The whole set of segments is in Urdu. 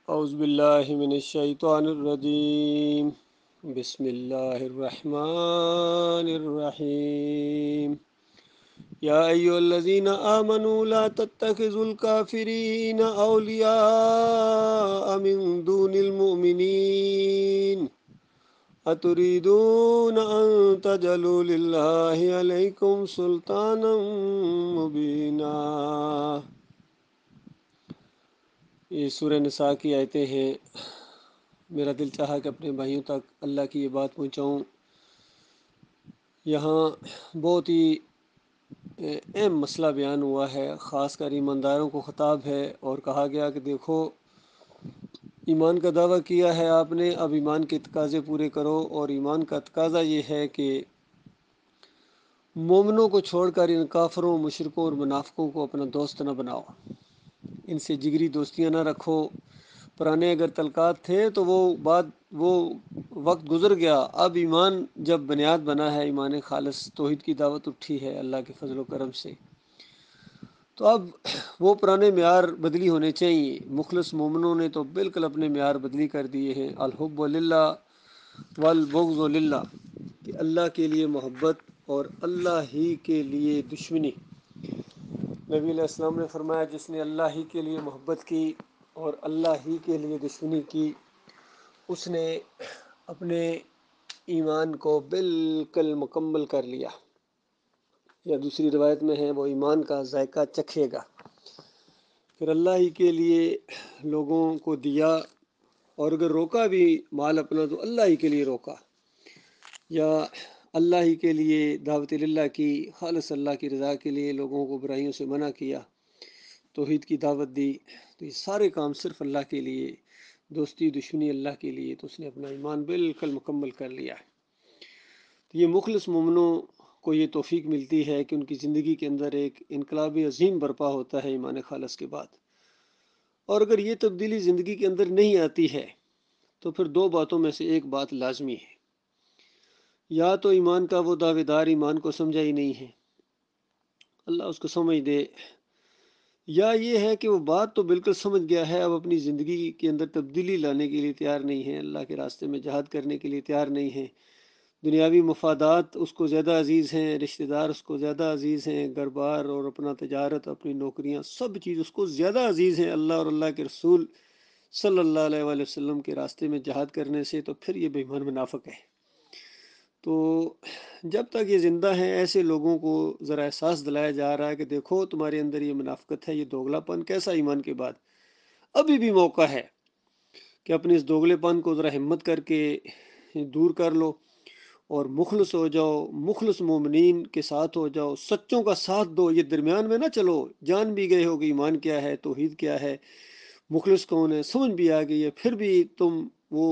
اعوذ باللہ من الشیطان الرجیم بسم اللہ الرحمن الرحیم یا ایھا الذین آمنوا لا تتخذوا الکافرین اولیاء من دون المؤمنین اتريدون ان تجعلوا للہ علیکم سلطانا مبینا۔ یہ سورہ نساء کی آیتیں ہیں۔ میرا دل چاہا کہ اپنے بھائیوں تک اللہ کی یہ بات پہنچاؤں۔ یہاں بہت ہی اہم مسئلہ بیان ہوا ہے، خاص کر ایمانداروں کو خطاب ہے اور کہا گیا کہ دیکھو ایمان کا دعویٰ کیا ہے آپ نے، اب ایمان کے تقاضے پورے کرو، اور ایمان کا تقاضا یہ ہے کہ مومنوں کو چھوڑ کر ان کافروں، مشرکوں اور منافقوں کو اپنا دوست نہ بناؤ، ان سے جگری دوستیاں نہ رکھو۔ پرانے اگر تعلقات تھے تو وہ وقت گزر گیا، اب ایمان جب بنیاد بنا ہے، ایمان خالص توحید کی دعوت اٹھی ہے اللہ کے فضل و کرم سے، تو اب وہ پرانے معیار بدلی ہونے چاہیے۔ مخلص مومنوں نے تو بالکل اپنے معیار بدلی کر دیے ہیں، الحب للہ والبغض للہ، کہ اللہ کے لیے محبت اور اللہ ہی کے لیے دشمنی۔ نبی علیہ السلام نے فرمایا جس نے اللہ ہی کے لیے محبت کی اور اللہ ہی کے لیے دشمنی کی، اس نے اپنے ایمان کو بالکل مکمل کر لیا، یا دوسری روایت میں ہے وہ ایمان کا ذائقہ چکھے گا۔ پھر اللہ ہی کے لیے لوگوں کو دیا، اور اگر روکا بھی مال اپنا تو اللہ ہی کے لیے روکا، یا اللہ ہی کے لیے دعوت اللہ کی، خالص اللہ کی رضا کے لیے لوگوں کو برائیوں سے منع کیا، توحید کی دعوت دی، تو یہ سارے کام صرف اللہ کے لیے، دوستی دشمنی اللہ کے لیے، تو اس نے اپنا ایمان بالکل مکمل کر لیا ہے۔ تو یہ مخلص مومنوں کو یہ توفیق ملتی ہے کہ ان کی زندگی کے اندر ایک انقلاب عظیم برپا ہوتا ہے ایمان خالص کے بعد۔ اور اگر یہ تبدیلی زندگی کے اندر نہیں آتی ہے تو پھر دو باتوں میں سے ایک بات لازمی ہے، یا تو ایمان کا وہ دعوے دار ایمان کو سمجھا ہی نہیں ہے، اللہ اس کو سمجھ دے، یا یہ ہے کہ وہ بات تو بالکل سمجھ گیا ہے، اب اپنی زندگی کے اندر تبدیلی لانے کے لیے تیار نہیں ہے، اللہ کے راستے میں جہاد کرنے کے لیے تیار نہیں ہے، دنیاوی مفادات اس کو زیادہ عزیز ہیں، رشتہ دار اس کو زیادہ عزیز ہیں، گھر بار اور اپنا تجارت، اپنی نوکریاں، سب چیز اس کو زیادہ عزیز ہیں اللہ اور اللہ کے رسول صلی اللہ علیہ وآلہ وسلم کے راستے میں جہاد کرنے سے، تو پھر یہ بے ایمان منافق ہے۔ تو جب تک یہ زندہ ہیں ایسے لوگوں کو ذرا احساس دلایا جا رہا ہے کہ دیکھو تمہارے اندر یہ منافقت ہے، یہ دوگلا پن کیسا ایمان کے بعد، ابھی بھی موقع ہے کہ اپنے اس دوگلے پن کو ذرا ہمت کر کے دور کر لو اور مخلص ہو جاؤ، مخلص مومنین کے ساتھ ہو جاؤ، سچوں کا ساتھ دو، یہ درمیان میں نہ چلو، جان بھی گئے ہو کہ ایمان کیا ہے، توحید کیا ہے، مخلص کون ہے، سمجھ بھی آ گئی ہے، پھر بھی تم وہ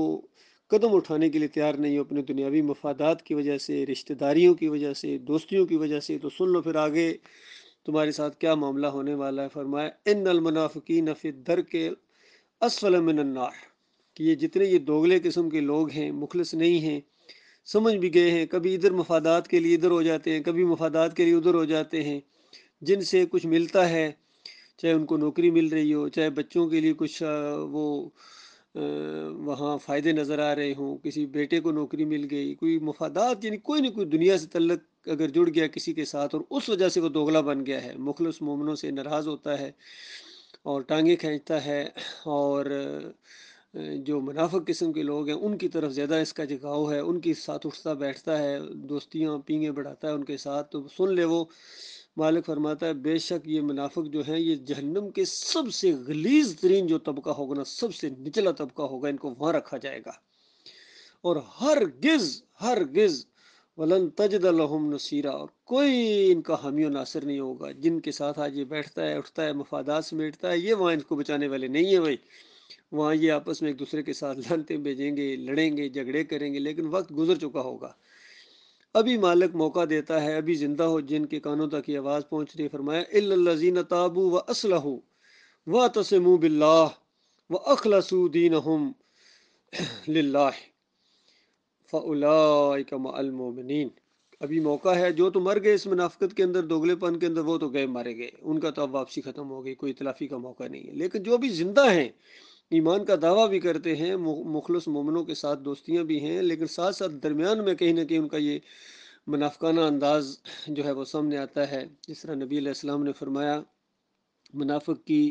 قدم اٹھانے کے لیے تیار نہیں ہو اپنے دنیاوی مفادات کی وجہ سے، رشتہ داریوں کی وجہ سے، دوستیوں کی وجہ سے، تو سن لو پھر آگے تمہارے ساتھ کیا معاملہ ہونے والا ہے۔ فرمایا ان المنافقین فی الدرک اسفل من النار، کہ یہ جتنے یہ دوگلے قسم کے لوگ ہیں، مخلص نہیں ہیں، سمجھ بھی گئے ہیں، کبھی ادھر مفادات کے لیے ادھر ہو جاتے ہیں، کبھی مفادات کے لیے ادھر ہو جاتے ہیں، جن سے کچھ ملتا ہے، چاہے ان کو نوکری مل رہی ہو، چاہے بچوں کے لیے کچھ وہ وہاں فائدے نظر آ رہے ہوں، کسی بیٹے کو نوکری مل گئی، کوئی مفادات، یعنی کوئی نہ کوئی دنیا سے تعلق اگر جڑ گیا کسی کے ساتھ، اور اس وجہ سے وہ دوگلا بن گیا ہے، مخلص مومنوں سے ناراض ہوتا ہے اور ٹانگیں کھینچتا ہے، اور جو منافق قسم کے لوگ ہیں ان کی طرف زیادہ اس کا جھکاؤ ہے، ان کے ساتھ اٹھتا بیٹھتا ہے، دوستیاں پینگیں بڑھاتا ہے ان کے ساتھ، تو سن لے وہ مالک فرماتا ہے بے شک یہ منافق جو ہیں یہ جہنم کے سب سے غلیظ ترین جو طبقہ ہوگا نا، سب سے نچلا طبقہ ہوگا، ان کو وہاں رکھا جائے گا، اور ہرگز ولن تجد لہم نصیرا، اور کوئی ان کا حامی و ناصر نہیں ہوگا، جن کے ساتھ آج یہ بیٹھتا ہے اٹھتا ہے، مفادات سمیٹتا ہے، یہ وہاں ان کو بچانے والے نہیں ہیں بھائی، وہاں یہ آپس میں ایک دوسرے کے ساتھ لانتیں بھیجیں گے، لڑیں گے، جھگڑے کریں گے، لیکن وقت گزر چکا ہوگا، ابھی مالک موقع دیتا ہے، ابھی زندہ ہو جن کے کانوں تک یہ آواز پہنچ رہی ہے، فرمایا الا الذین تابوا واصلحوا واعتصموا باللہ واخلصوا دینہم للہ فاولئک مع المؤمنین، ابھی موقع ہے، جو تو مر گئے اس منافقت کے اندر، دوگلے پن کے اندر، وہ تو گئے مارے گئے، ان کا تو اب واپسی ختم ہو گئی، کوئی تلافی کا موقع نہیں ہے، لیکن جو بھی زندہ ہیں ایمان کا دعویٰ بھی کرتے ہیں، مخلص مومنوں کے ساتھ دوستیاں بھی ہیں، لیکن ساتھ ساتھ درمیان میں کہیں نہ کہیں ان کا یہ منافقانہ انداز جو ہے وہ سامنے آتا ہے۔ جس طرح نبی علیہ السلام نے فرمایا منافق کی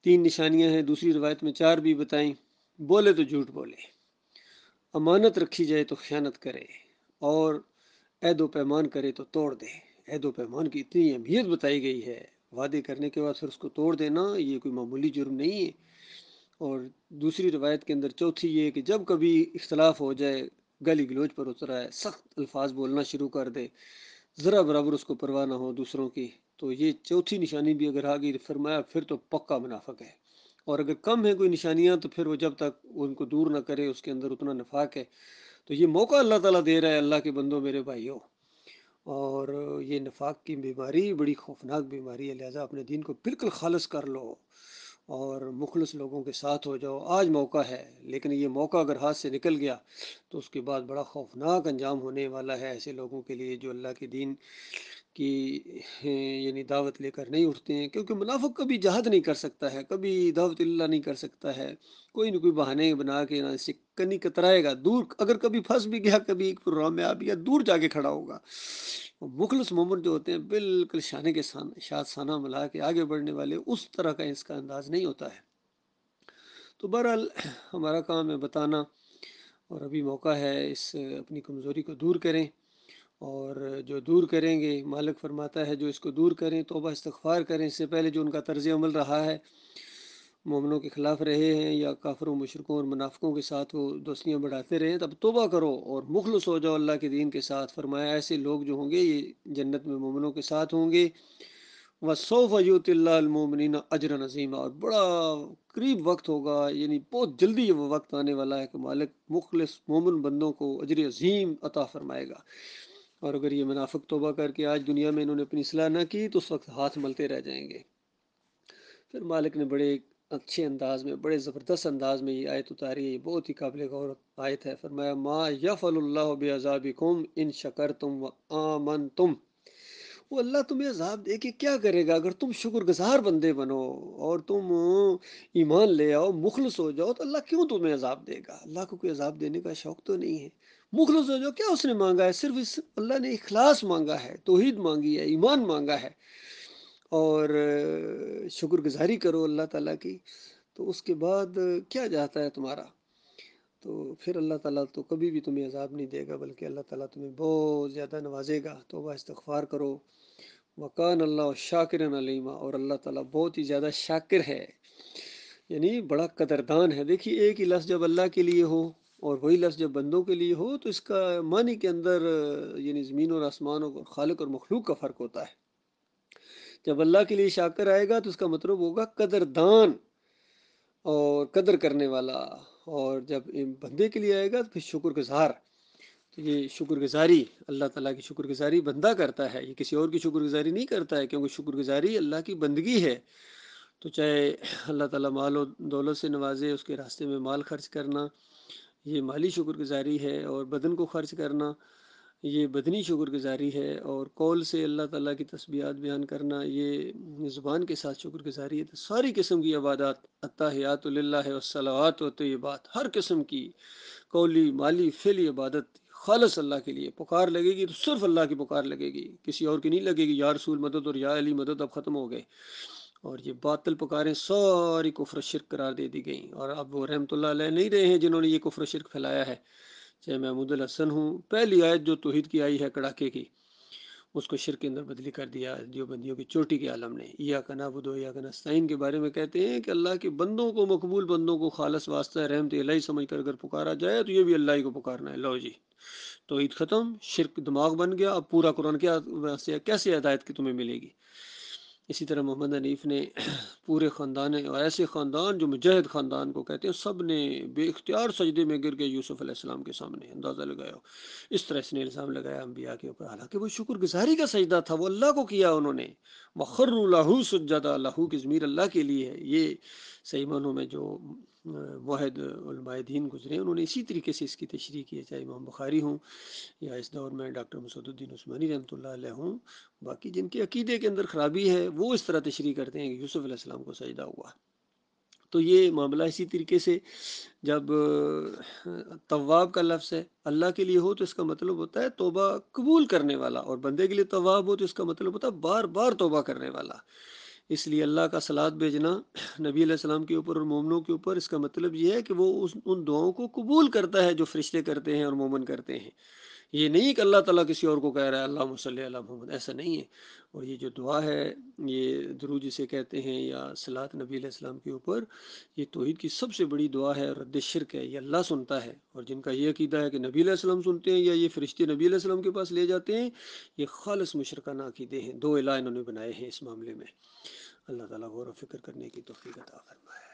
3 نشانیاں ہیں، دوسری روایت میں 4 بھی بتائیں۔ بولے تو جھوٹ بولے، امانت رکھی جائے تو خیانت کرے، اور عہد و پیمان کرے تو توڑ دے۔ عہد و پیمان کی اتنی اہمیت بتائی گئی ہے، وعدے کرنے کے بعد پھر اس کو توڑ دینا یہ کوئی معمولی جرم نہیں ہے۔ اور دوسری روایت کے اندر چوتھی یہ کہ جب کبھی اختلاف ہو جائے، گالی گلوچ پر اتر آئے، سخت الفاظ بولنا شروع کر دے، ذرا برابر اس کو پرواہ نہ ہو دوسروں کی، تو یہ چوتھی نشانی بھی اگر آ گئی، فرمایا پھر تو پکا منافق ہے۔ اور اگر کم ہے کوئی نشانیاں تو پھر وہ جب تک ان کو دور نہ کرے اس کے اندر اتنا نفاق ہے۔ تو یہ موقع اللہ تعالیٰ دے رہا ہے، اللہ کے بندوں میرے بھائیوں، اور یہ نفاق کی بیماری بڑی خوفناک بیماری ہے، لہٰذا اپنے دین کو بالکل خالص کر لو اور مخلص لوگوں کے ساتھ ہو جاؤ۔ آج موقع ہے، لیکن یہ موقع اگر ہاتھ سے نکل گیا تو اس کے بعد بڑا خوفناک انجام ہونے والا ہے ایسے لوگوں کے لیے جو اللہ کے دین کی یعنی دعوت لے کر نہیں اٹھتے ہیں، کیونکہ منافق کبھی جہاد نہیں کر سکتا ہے، کبھی دعوت اللہ نہیں کر سکتا ہے، کوئی نہ کوئی بہانے بنا کے نہ سے کنی کترائے گا دور، اگر کبھی پھنس بھی گیا، کبھی ایک پروگرام میں آ گیا، دور جا کے کھڑا ہوگا۔ مخلص مومن جو ہوتے ہیں بالکل شانے کے ساتھ شانہ ملا کے آگے بڑھنے والے، اس طرح کا اس کا انداز نہیں ہوتا ہے۔ تو بہرحال ہمارا کام ہے بتانا، اور ابھی موقع ہے اس اپنی کمزوری کو دور کریں، اور جو دور کریں گے مالک فرماتا ہے جو اس کو دور کریں توبہ استغفار کریں، اس سے پہلے جو ان کا طرز عمل رہا ہے، مومنوں کے خلاف رہے ہیں یا کافروں مشرکوں اور منافقوں کے ساتھ وہ دوستیاں بڑھاتے رہے، تب توبہ کرو اور مخلص ہو جاؤ اللہ کے دین کے ساتھ۔ فرمایا ایسے لوگ جو ہوں گے یہ جنت میں مومنوں کے ساتھ ہوں گے۔ وَسَوْفَ يُؤْتِ اللَّهُ الْمُؤْمِنِينَ أَجْرًا عَظِيمًا، اور بڑا قریب وقت ہوگا، یعنی بہت جلدی وہ وقت آنے والا ہے کہ مالک مخلص مومن بندوں کو اجر عظیم عطا فرمائے گا۔ اور اگر یہ منافق توبہ کر کے آج دنیا میں انہوں نے اپنی اصلاح نہ کی تو اس وقت ہاتھ ملتے رہ جائیں گے۔ پھر مالک نے بڑے اچھے انداز میں، بڑے زبردست انداز میں یہ آیت اتاری ہے، یہ بہت ہی قابل غور آیت ہے۔ فرمایا ما یفعل اللہ بعذابکم ان شکرتم وآمنتم، وہ اللہ تمہیں عذاب دے کے کیا کرے گا اگر تم شکر گزار بندے بنو اور تم ایمان لے آؤ، مخلص ہو جاؤ، تو اللہ کیوں تمہیں عذاب دے گا؟ اللہ کو کوئی عذاب دینے کا شوق تو نہیں ہے۔ مخلص ہو جاؤ، کیا اس نے مانگا ہے؟ صرف اللہ نے اخلاص مانگا ہے، توحید مانگی ہے، ایمان مانگا ہے، اور شکر گزاری کرو اللہ تعالیٰ کی، تو اس کے بعد کیا جاتا ہے تمہارا؟ تو پھر اللہ تعالیٰ تو کبھی بھی تمہیں عذاب نہیں دے گا، بلکہ اللہ تعالیٰ تمہیں بہت زیادہ نوازے گا۔ توبہ استغفار کرو۔ وَقَانَ اللَّهُ شَاكِرًا عَلِيمًا، اور اللہ تعالیٰ بہت ہی زیادہ شاکر ہے، یعنی بڑا قدردان ہے۔ دیکھیے ایک ہی لفظ جب اللہ کے لیے ہو اور وہی لفظ جب بندوں کے لیے ہو تو اس کا معنی کے اندر یعنی زمین اور آسمانوں اور خالق اور مخلوق کا فرق ہوتا ہے۔ جب اللہ کے لیے شاکر آئے گا تو اس کا مطلب ہوگا قدردان اور قدر کرنے والا، اور جب بندے کے لیے آئے گا تو پھر شکر گزار۔ تو یہ شکر گزاری اللہ تعالیٰ کی شکر گزاری بندہ کرتا ہے، یہ کسی اور کی شکر گزاری نہیں کرتا ہے، کیونکہ شکر گزاری اللہ کی بندگی ہے۔ تو چاہے اللہ تعالیٰ مال و دولت سے نوازے، اس کے راستے میں مال خرچ کرنا یہ مالی شکر گزاری ہے، اور بدن کو خرچ کرنا یہ بدنی شکر گزاری ہے، اور قول سے اللہ تعالیٰ کی تسبیحات بیان کرنا یہ زبان کے ساتھ شکر گزاری ہے۔ تو ساری قسم کی عبادات، التحیات للہ والصلوات والطیبات، ہر قسم کی قولی مالی فعلی عبادت خالص اللہ کے لیے، پکار لگے گی تو صرف اللہ کی پکار لگے گی، کسی اور کی نہیں لگے گی، یا رسول مدد اور یا علی مدد اب ختم ہو گئے، اور یہ باطل پکاریں ساری کفر و شرک قرار دے دی گئیں۔ اور اب وہ رحمۃ اللہ علیہ نہیں رہے ہیں جنہوں نے یہ کفر و شرک پھیلایا ہے، چاہے محمود الحسن ہوں، پہلی آیت جو توحید کی آئی ہے کڑاکے کی، اس کو شرک کے اندر بدلی کر دیا دیوبندیوں کی چوٹی کے عالم نے۔ ایاک نعبد و ایاک نستعین کے بارے میں کہتے ہیں کہ اللہ کے بندوں کو، مقبول بندوں کو خالص واسطہ رحمت الہی سمجھ کر اگر پکارا جائے تو یہ بھی اللہ ہی کو پکارنا ہے۔ لو جی، توحید ختم، شرک دماغ بن گیا، اب پورا قرآن کیا کیسے ہدایت کی تمہیں ملے گی؟ اسی طرح محمد حنیف نے پورے خاندان، اور ایسے خاندان جو مجاہد خاندان کو کہتے ہیں، سب نے بے اختیار سجدے میں گر گئے یوسف علیہ السلام کے سامنے، اندازہ لگایا۔ اس طرح اس نے الزام لگایا انبیاء کے اوپر، حالانکہ وہ شکر گزاری کا سجدہ تھا، وہ اللہ کو کیا انہوں نے۔ وَخَرُّوا لَهُ سُجَّدًا، لہو کی ضمیر اللہ کے لیے ہے۔ یہ صحیح معنوں میں جو موحد علماء دین گزرے انہوں نے اسی طریقے سے اس کی تشریح کی ہے، چاہے امام بخاری ہوں یا اس دور میں ڈاکٹر مسعود الدین عثمانی رحمۃ اللہ علیہ ہوں، باقی جن کے عقیدے کے اندر خرابی ہے وہ اس طرح تشریح کرتے ہیں کہ یوسف علیہ السلام کو سجدہ ہوا۔ تو یہ معاملہ اسی طریقے سے جب تواب کا لفظ ہے اللہ کے لیے ہو تو اس کا مطلب ہوتا ہے توبہ قبول کرنے والا، اور بندے کے لیے تواب ہو تو اس کا مطلب ہوتا ہے بار بار توبہ کرنے والا۔ اس لیے اللہ کا صلوات بھیجنا نبی علیہ السلام کے اوپر اور مومنوں کے اوپر، اس کا مطلب یہ ہے کہ وہ ان دعاؤں کو قبول کرتا ہے جو فرشتے کرتے ہیں اور مومن کرتے ہیں۔ یہ نہیں کہ اللہ تعالیٰ کسی اور کو کہہ رہا ہے اللہم صلی علی محمد، ایسا نہیں ہے۔ اور یہ جو دعا ہے، یہ درود جسے کہتے ہیں یا صلوات نبی علیہ السلام کے اوپر، یہ توحید کی سب سے بڑی دعا ہے، رد شرک ہے، یہ اللہ سنتا ہے۔ اور جن کا یہ عقیدہ ہے کہ نبی علیہ السلام سنتے ہیں یا یہ فرشتے نبی علیہ السلام کے پاس لے جاتے ہیں، یہ خالص مشرکانہ عقیدے ہیں، دو الہ انہوں نے بنائے ہیں اس معاملے میں۔ اللہ تعالیٰ غور و فکر کرنے کی توفیق عطا فرمائے۔